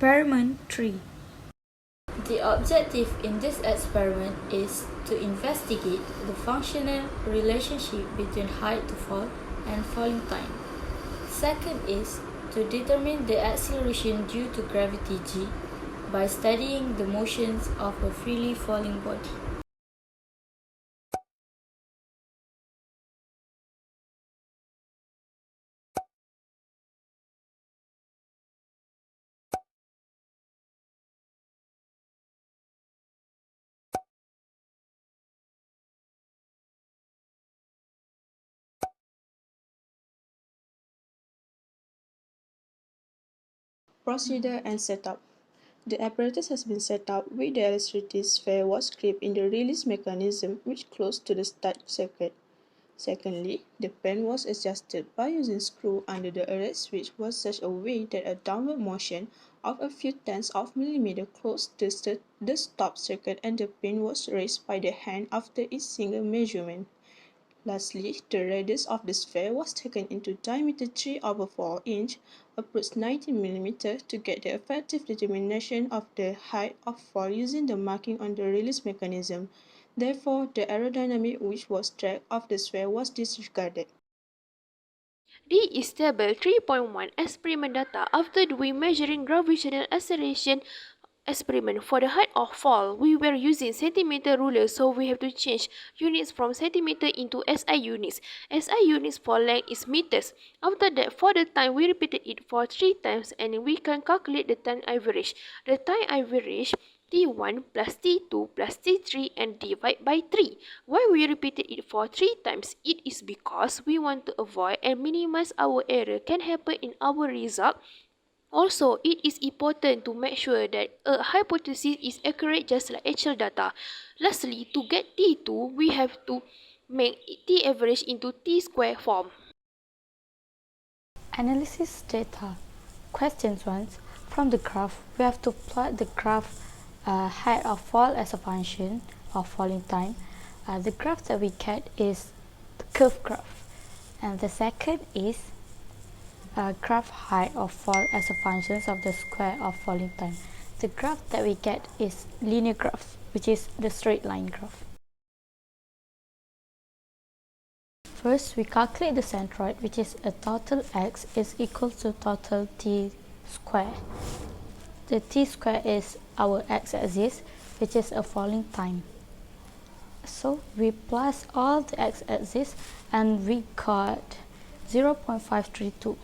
Experiment 3. The objective in this experiment is to investigate the functional relationship between height to fall and falling time. Second is to determine the acceleration due to gravity g by studying the motions of a freely falling body. Procedure and setup. The apparatus has been set up with the electricity sphere was gripped in the release mechanism which closed to the start circuit. Secondly, the pen was adjusted by using screw under the arrest switch was such a way that a downward motion of a few tenths of millimeter closed the stop circuit and the pen was raised by the hand after each single measurement. Lastly, the radius of the sphere was taken into diameter 3/4 inch, approx 19 mm, to get the effective determination of the height of fall using the marking on the release mechanism. Therefore, the aerodynamic which was tracked of the sphere was disregarded. D is table 3.1 experiment data. After doing measuring gravitational acceleration experiment for the height of fall, we were using centimeter ruler, so we have to change units from centimeter into SI units. SI units for length is meters. After that, for the time, we repeated it for 3 times and we can calculate the time average. The time average T1 plus T2 plus T3 and divide by 3. Why we repeated it for 3 times? It is because we want to avoid and minimize our error can happen in our result. Also, it is important to make sure that a hypothesis is accurate just like actual data. Lastly, to get T2, we have to make T average into T square form. Analysis data. Questions 1. From the graph, we have to plot the graph height of fall as a function of falling time. The graph that we get is the curve graph. And the second is graph height of fall as a function of the square of falling time. The graph that we get is linear graph, which is the straight line graph. First, we calculate the centroid, which is a total x is equal to total t square. The t square is our x-axis, which is a falling time. So we plus all the x-axis and we got 0.532.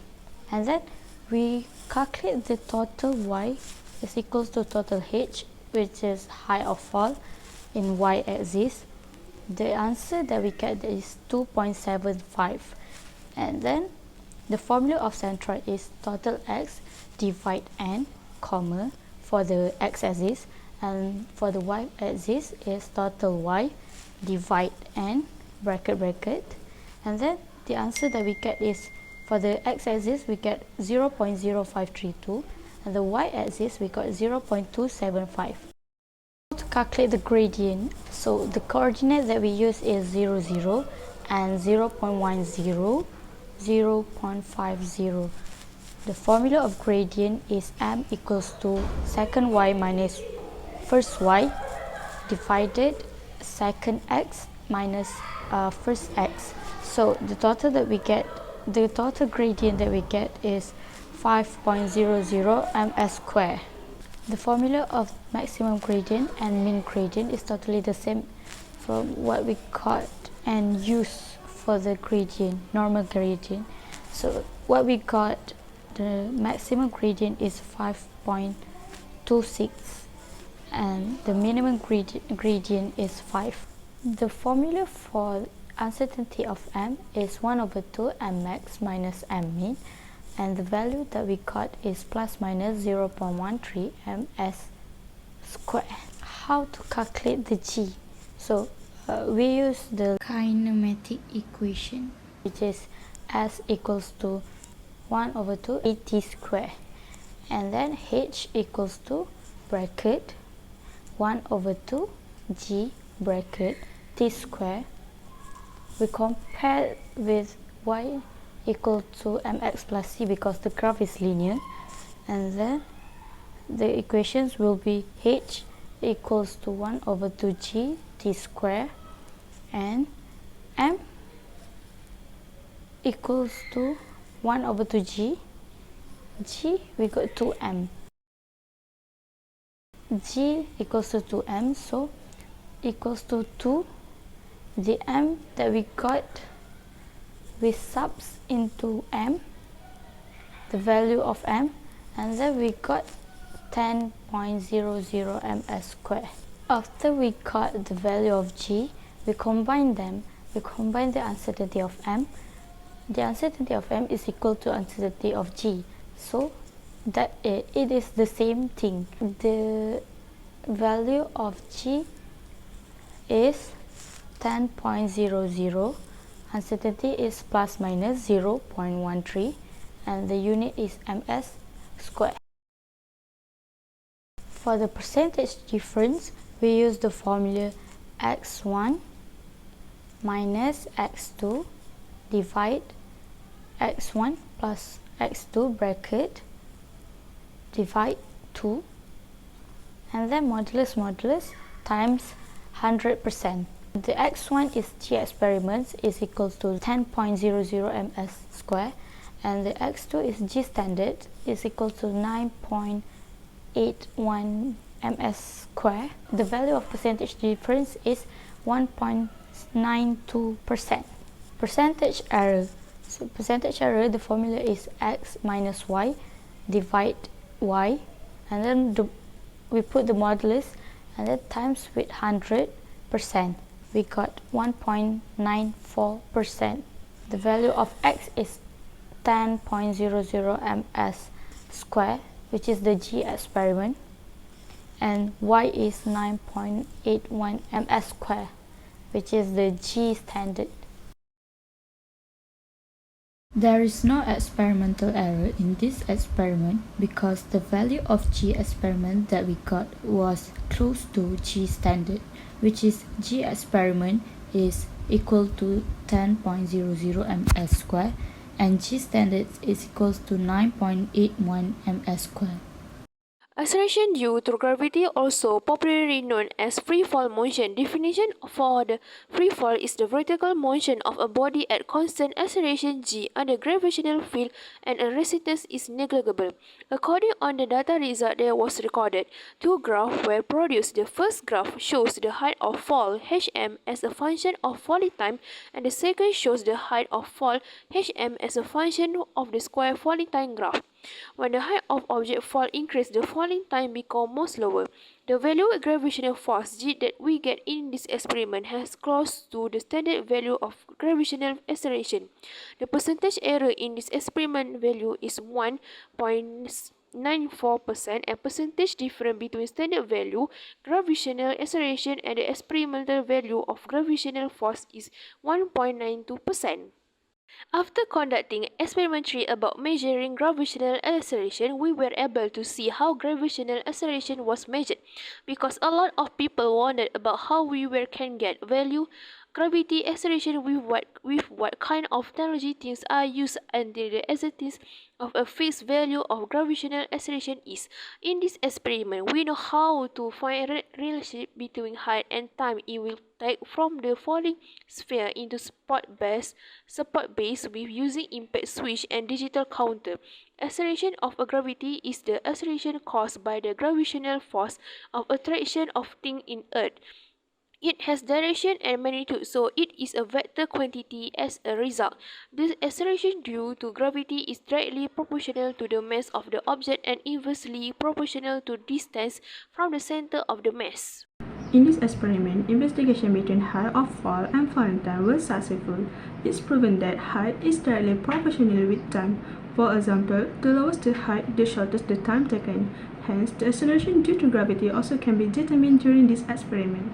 And then we calculate the total y is equal to total h, which is height of fall in y-axis. The answer that we get is 2.75. And then the formula of centroid is total x divide n, comma, for the x-axis, and for the y-axis is total y divide n, bracket, and then the answer that we get is for the x-axis we get 0.0532 and the y-axis we got 0.275. To calculate the gradient, so the coordinate that we use is 0, 0 and 0.10, 0.50. The formula of gradient is m equals to second y minus first y divided second x minus first x. So the total gradient that we get is 5.00 ms square. The formula of maximum gradient and mean gradient is totally the same from what we got and use for the gradient, normal gradient. So what we got, the maximum gradient is 5.26 and the minimum gradient is 5. The formula for uncertainty of m is 1/2 m max minus m min, and the value that we got is plus minus 0.13 ms square. How to calculate the g? So we use the kinematic equation, which is s equals to 1/2 at square, and then h equals to bracket 1/2 g bracket t square. We compare with y equal to mx plus c because the graph is linear, and then the equations will be h equals to 1 over 2g t square and m equals to 1 over 2g, g we got 2m, g equals to 2m, so equals to 2, the m that we got we subs into m, the value of m, and then we got 10.00 ms square. After we got the value of g, we combine them. We combine the uncertainty of m. The uncertainty of m is equal to uncertainty of g, so that it is the same thing. The value of g is 10.00, uncertainty is plus minus 0.13, and the unit is ms square. For the percentage difference, we use the formula x1 minus x2 divide x1 plus x2 bracket divide 2, and then modulus times 100%. The x1 is g experiments is equal to 10.00 ms square, and the x2 is g standard is equal to 9.81 ms square. The value of percentage difference is 1.92%. Percentage error. So percentage error, the formula is x minus y divide y, and then we put the modulus and then times with 100%. We got 1.94%. The value of x is 10.00 ms square, which is the g experiment, and y is 9.81 ms square, which is the g standard. There is no experimental error in this experiment because the value of g experiment that we got was close to g standard, which is g experiment is equal to 10.00 ms square and g standard is equals to 9.81 ms square. Acceleration due to gravity, also popularly known as free fall motion. Definition for the free fall is the vertical motion of a body at constant acceleration g under gravitational field and a resistance is negligible. According on the data result that was recorded, two graphs were produced. The first graph shows the height of fall hm as a function of falling time, and the second shows the height of fall hm as a function of the square falling time graph. When the height of object fall increases, the falling time becomes more slower. The value of gravitational force g that we get in this experiment has close to the standard value of gravitational acceleration. The percentage error in this experiment value is 1.94%, and percentage difference between standard value gravitational acceleration and the experimental value of gravitational force is 1.92%. After conducting experimentally about measuring gravitational acceleration, we were able to see how gravitational acceleration was measured. Because a lot of people wondered about how we can get value gravity acceleration with what kind of technology things are used until the existence of a fixed value of gravitational acceleration is. In this experiment, we know how to find a relationship between height and time. It will take from the falling sphere into support base with using impact switch and digital counter. Acceleration of a gravity is the acceleration caused by the gravitational force of attraction of things in Earth. It has direction and magnitude, so it is a vector quantity. As a result, the acceleration due to gravity is directly proportional to the mass of the object and inversely proportional to distance from the center of the mass. In this experiment, investigation between height of fall and falling time was successful. It's proven that height is directly proportional with time. For example, the lower the height, the shorter the time taken. Hence, the acceleration due to gravity also can be determined during this experiment.